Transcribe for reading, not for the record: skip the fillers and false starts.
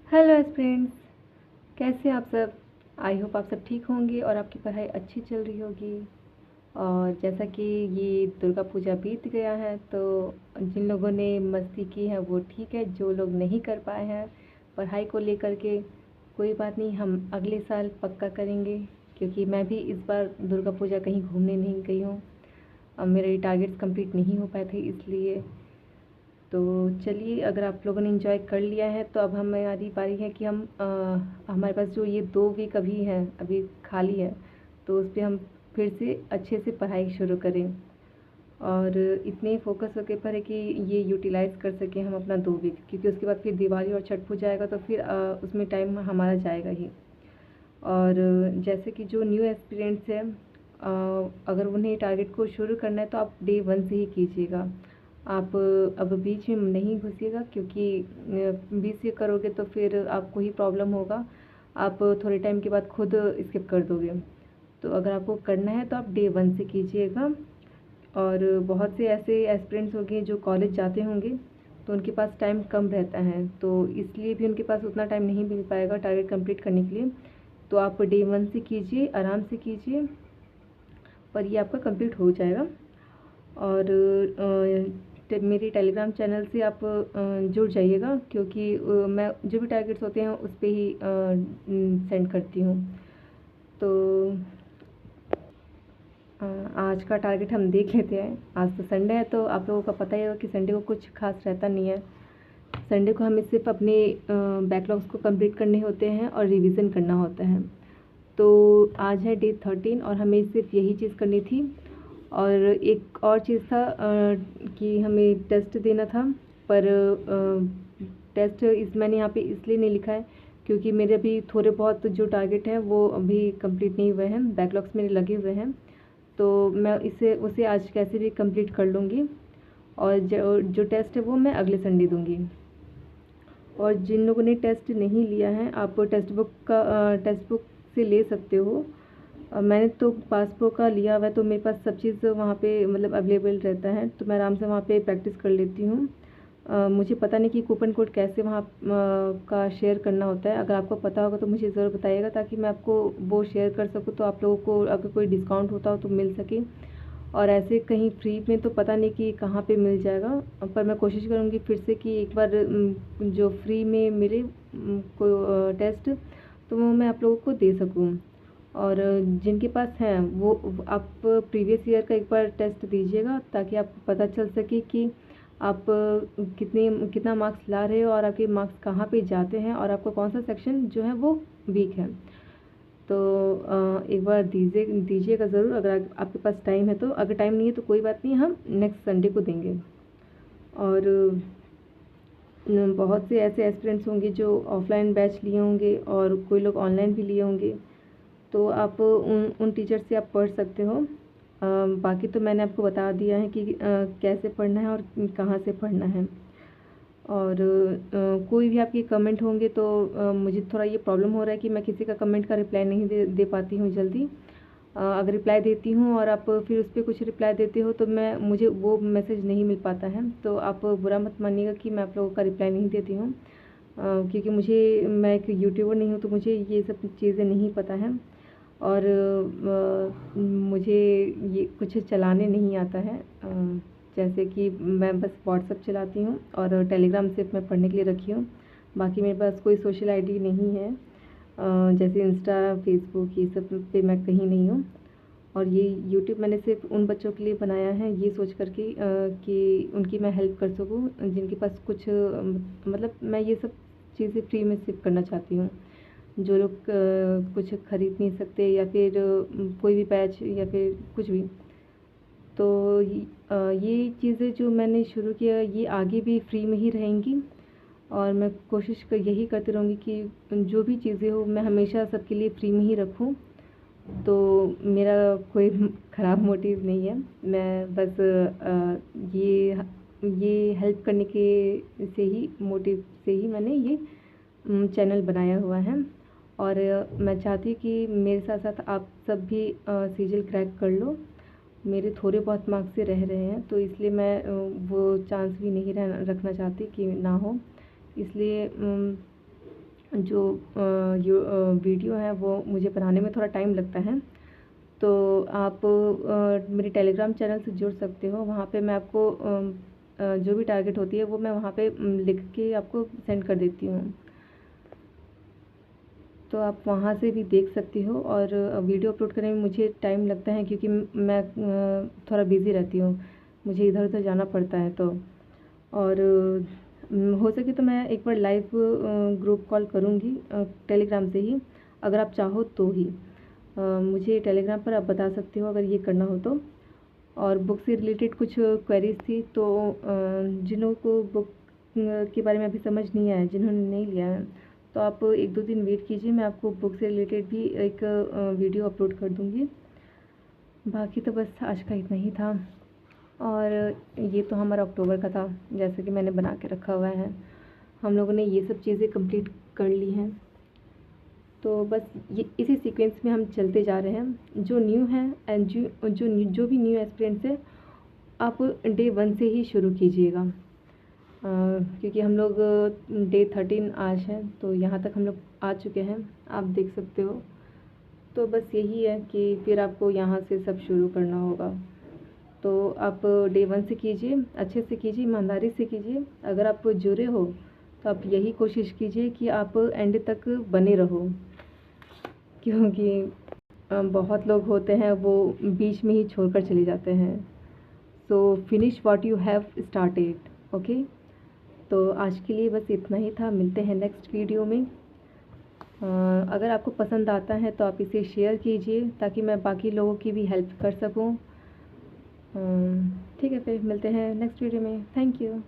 Hello friends, कैसे हैं आप सब। आई होप आप सब ठीक होंगे और आपकी पढ़ाई अच्छी चल रही होगी। और जैसा कि ये दुर्गा पूजा बीत गया है तो जिन लोगों ने मस्ती की है वो ठीक है, जो लोग नहीं कर पाए हैं पढ़ाई को लेकर के, कोई बात नहीं, हम अगले साल पक्का करेंगे। क्योंकि मैं भी इस बार दुर्गा पूजा कहीं घूमने नहीं गई हूँ। अब मेरे टारगेट्स कंप्लीट नहीं हो पाए थे इसलिए। तो चलिए, अगर आप लोगों ने एंजॉय कर लिया है तो अब हमारी बारी है कि हमारे पास जो ये 2 वीक अभी हैं, अभी खाली है, तो उस पर हम फिर से अच्छे से पढ़ाई शुरू करें और इतने फोकस होके पढ़े कि ये यूटिलाइज़ कर सकें हम अपना 2 वीक। क्योंकि उसके बाद फिर दिवाली और छठ पूजा आएगा तो फिर उसमें टाइम हमारा जाएगा ही। और जैसे कि जो न्यू एस्पिरेंट्स हैं, अगर उन्हें टारगेट को शुरू करना है तो आप डे 1 से ही कीजिएगा। आप अब बीच में नहीं घुसिएगा, क्योंकि बीच से करोगे तो फिर आपको ही प्रॉब्लम होगा। आप थोड़े टाइम के बाद खुद स्किप कर दोगे। तो अगर आपको करना है तो आप डे 1 से कीजिएगा। और बहुत से ऐसे एस्पिरेंट्स होंगे जो कॉलेज जाते होंगे तो उनके पास टाइम कम रहता है, तो इसलिए भी उनके पास उतना टाइम नहीं मिल पाएगा टारगेट कंप्लीट करने के लिए। तो आप डे 1 से कीजिए, आराम से कीजिए, पर ये आपका कंप्लीट हो जाएगा। और मेरे टेलीग्राम चैनल से आप जुड़ जाइएगा, क्योंकि मैं जो भी टारगेट्स होते हैं उस पर ही सेंड करती हूँ। तो आज का टारगेट हम देख लेते हैं। आज तो संडे है तो आप लोगों का पता ही होगा कि संडे को कुछ खास रहता नहीं है। संडे को हमें सिर्फ अपने बैकलॉग्स को कंप्लीट करने होते हैं और रिवीजन करना होता है। तो आज है डे 13 और हमें सिर्फ यही चीज़ करनी थी। और एक और चीज़ था कि हमें टेस्ट देना था, पर टेस्ट मैंने यहाँ पे इसलिए नहीं लिखा है क्योंकि मेरे अभी थोड़े बहुत जो टारगेट हैं वो अभी कंप्लीट नहीं हुए हैं, बैकलॉग्स मेरे लगे हुए हैं। तो मैं उसे आज कैसे भी कंप्लीट कर लूँगी। और जो टेस्ट है वो मैं अगले संडे दूँगी। और जिन लोगों ने टेस्ट नहीं लिया है, आप टेक्स्ट बुक से ले सकते हो। मैंने तो पासबुक का लिया हुआ है तो मेरे पास सब चीज़ वहाँ पे मतलब अवेलेबल रहता है, तो मैं आराम से वहाँ पे प्रैक्टिस कर लेती हूँ। मुझे पता नहीं कि कूपन कोड कैसे वहाँ का शेयर करना होता है। अगर आपको पता होगा तो मुझे ज़रूर बताइएगा, ताकि मैं आपको वो शेयर कर सकूँ, तो आप लोगों को अगर कोई डिस्काउंट होता हो तो मिल सके। और ऐसे कहीं फ्री में तो पता नहीं कि कहाँ पे मिल जाएगा, पर मैं कोशिश करूँगी फिर से कि एक बार जो फ्री में मिले कोई टेस्ट, तो वो मैं आप लोगों को दे सकूँ। और जिनके पास हैं वो आप प्रीवियस ईयर का एक बार टेस्ट दीजिएगा, ताकि आपको पता चल सके कि आप कितना मार्क्स ला रहे हो और आपके मार्क्स कहाँ पे जाते हैं और आपका कौन सा सेक्शन जो है वो वीक है। तो एक बार दीजिएगा ज़रूर, अगर आपके पास टाइम है तो। अगर टाइम नहीं है तो कोई बात नहीं, हम नेक्स्ट संडे को देंगे। और बहुत से ऐसे एस्पिरेंट्स होंगे जो ऑफलाइन बैच लिए होंगे और कोई लोग ऑनलाइन भी लिए होंगे, तो आप उन टीचर से आप पढ़ सकते हो। बाकी तो मैंने आपको बता दिया है कि कैसे पढ़ना है और कहाँ से पढ़ना है। और कोई भी आपके कमेंट होंगे तो मुझे थोड़ा ये प्रॉब्लम हो रहा है कि मैं किसी का कमेंट का रिप्लाई नहीं दे पाती हूँ जल्दी। अगर रिप्लाई देती हूँ और आप फिर उस पर कुछ रिप्लाई देते हो तो मुझे वो मैसेज नहीं मिल पाता है, तो आप बुरा मत मानिएगा कि मैं आप लोगों का रिप्लाई नहीं देती हूँ। क्योंकि मैं एक यूट्यूबर नहीं हूँ, तो मुझे ये सब चीज़ें नहीं पता हैं। और मुझे ये कुछ चलाने नहीं आता है। जैसे कि मैं बस व्हाट्सअप चलाती हूँ और टेलीग्राम सिर्फ मैं पढ़ने के लिए रखी हूँ। बाकी मेरे पास कोई सोशल आईडी नहीं है, जैसे इंस्टा, फेसबुक, ये सब पे मैं कहीं नहीं हूँ। और ये यूट्यूब मैंने सिर्फ उन बच्चों के लिए बनाया है, ये सोच कर के कि उनकी मैं हेल्प कर सकूँ, जिनके पास कुछ मतलब मैं ये सब चीज़ें फ्री में सिर्फ करना चाहती हूँ। जो लोग कुछ ख़रीद नहीं सकते, या फिर कोई भी बैच या फिर कुछ भी। तो ये चीज़ें जो मैंने शुरू किया ये आगे भी फ्री में ही रहेंगी। और मैं कोशिश यही करती रहूँगी कि जो भी चीज़ें हो मैं हमेशा सबके लिए फ्री में ही रखूँ। तो मेरा कोई ख़राब मोटिव नहीं है, मैं बस ये हेल्प करने के से ही मोटिव से ही मैंने ये चैनल बनाया हुआ है। और मैं चाहती हूँ कि मेरे साथ साथ आप सब भी सीजल क्रैक कर लो। मेरे थोड़े बहुत मार्क्स से रह रहे हैं, तो इसलिए मैं वो चांस भी नहीं रखना चाहती कि ना हो। इसलिए जो वीडियो है वो मुझे बनाने में थोड़ा टाइम लगता है, तो आप मेरे टेलीग्राम चैनल से जुड़ सकते हो। वहाँ पे मैं आपको जो भी टारगेट होती है वो मैं वहाँ पे लिख के आपको सेंड कर देती हूँ, तो आप वहाँ से भी देख सकती हो। और वीडियो अपलोड करने में मुझे टाइम लगता है क्योंकि मैं थोड़ा बिज़ी रहती हूँ, मुझे इधर उधर जाना पड़ता है। तो और हो सके तो मैं एक बार लाइव ग्रुप कॉल करूँगी टेलीग्राम से ही, अगर आप चाहो तो ही। मुझे टेलीग्राम पर आप बता सकते हो अगर ये करना हो तो। और बुक से रिलेटेड कुछ क्वेरीज थी, तो जिन लोगों को बुक के बारे में अभी समझ नहीं आया, जिन्होंने नहीं लिया है, तो आप 1-2 दिन वेट कीजिए, मैं आपको बुक से रिलेटेड भी एक वीडियो अपलोड कर दूँगी। बाकी तो बस आज का इतना ही था। और ये तो हमारा अक्टूबर का था, जैसे कि मैंने बना के रखा हुआ है। हम लोगों ने ये सब चीज़ें कंप्लीट कर ली हैं, तो बस ये इसी सीक्वेंस में हम चलते जा रहे हैं। जो न्यू है एंड जो भी न्यू एस्पिरेंट्स है, आप डे 1 से ही शुरू कीजिएगा, क्योंकि हम लोग डे 13 आज है, तो यहाँ तक हम लोग आ चुके हैं, आप देख सकते हो। तो बस यही है कि फिर आपको यहाँ से सब शुरू करना होगा। तो आप डे 1 से कीजिए, अच्छे से कीजिए, ईमानदारी से कीजिए। अगर आप जुड़े हो तो आप यही कोशिश कीजिए कि आप एंड तक बने रहो, क्योंकि बहुत लोग होते हैं वो बीच में ही छोड़कर चले जाते हैं। सो finish what you have started, okay. तो आज के लिए बस इतना ही था, मिलते हैं नेक्स्ट वीडियो में। अगर आपको पसंद आता है तो आप इसे शेयर कीजिए ताकि मैं बाकी लोगों की भी हेल्प कर सकूं। ठीक है, फिर मिलते हैं नेक्स्ट वीडियो में। Thank you.